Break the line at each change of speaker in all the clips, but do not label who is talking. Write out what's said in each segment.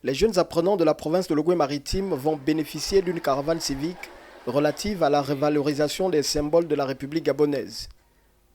Les jeunes apprenants de la province de Logoué-Maritime vont bénéficier d'une caravane civique relative à la revalorisation des symboles de la République gabonaise.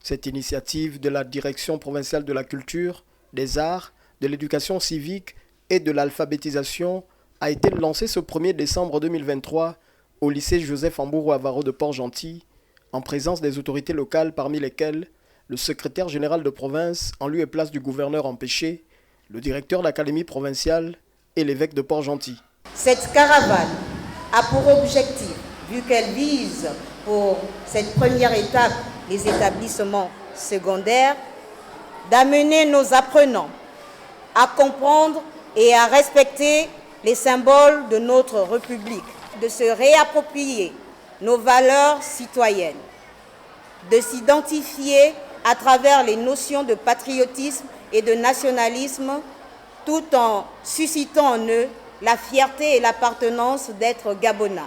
Cette initiative de la Direction provinciale de la culture, des arts, de l'éducation civique et de l'alphabétisation a été lancée ce 1er décembre 2023 au lycée Joseph Ambourou Avaro de Port-Gentil, en présence des autorités locales parmi lesquelles le secrétaire général de province en lieu et place du gouverneur empêché, le directeur de l'académie provinciale et l'évêque de Port-Gentil.
Cette caravane a pour objectif, vu qu'elle vise pour cette première étape les établissements secondaires, d'amener nos apprenants à comprendre et à respecter les symboles de notre République, de se réapproprier nos valeurs citoyennes, de s'identifier à travers les notions de patriotisme et de nationalisme, tout en suscitant en eux la fierté et l'appartenance d'être Gabonais.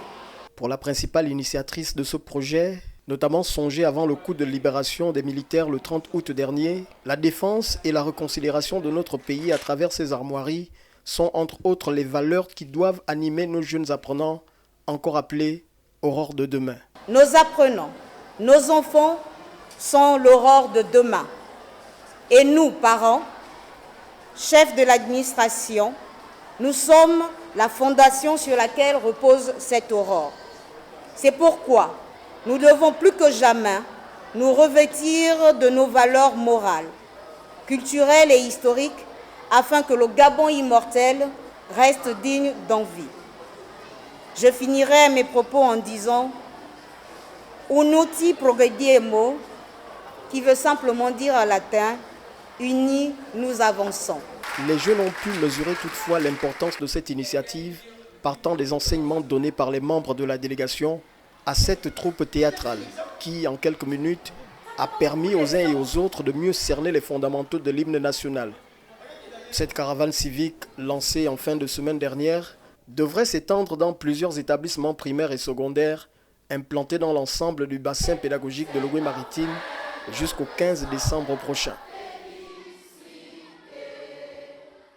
Pour la principale initiatrice de ce projet, notamment songé avant le coup de libération des militaires le 30 août dernier, la défense et la réconciliation de notre pays à travers ses armoiries sont entre autres les valeurs qui doivent animer nos jeunes apprenants, encore appelés aurore de demain.
Nos apprenants, nos enfants sont l'aurore de demain. Et nous, parents, chefs de l'administration, nous sommes la fondation sur laquelle repose cette aurore. C'est pourquoi nous devons plus que jamais nous revêtir de nos valeurs morales, culturelles et historiques afin que le Gabon immortel reste digne d'envie. Je finirai mes propos en disant « Unuti progrediemo » qui veut simplement dire en latin « Unis, nous avançons ».
Les jeunes ont pu mesurer toutefois l'importance de cette initiative partant des enseignements donnés par les membres de la délégation à cette troupe théâtrale qui, en quelques minutes, a permis aux uns et aux autres de mieux cerner les fondamentaux de l'hymne national. Cette caravane civique, lancée en fin de semaine dernière, devrait s'étendre dans plusieurs établissements primaires et secondaires implantés dans l'ensemble du bassin pédagogique de Logoué-Maritime jusqu'au 15 décembre prochain.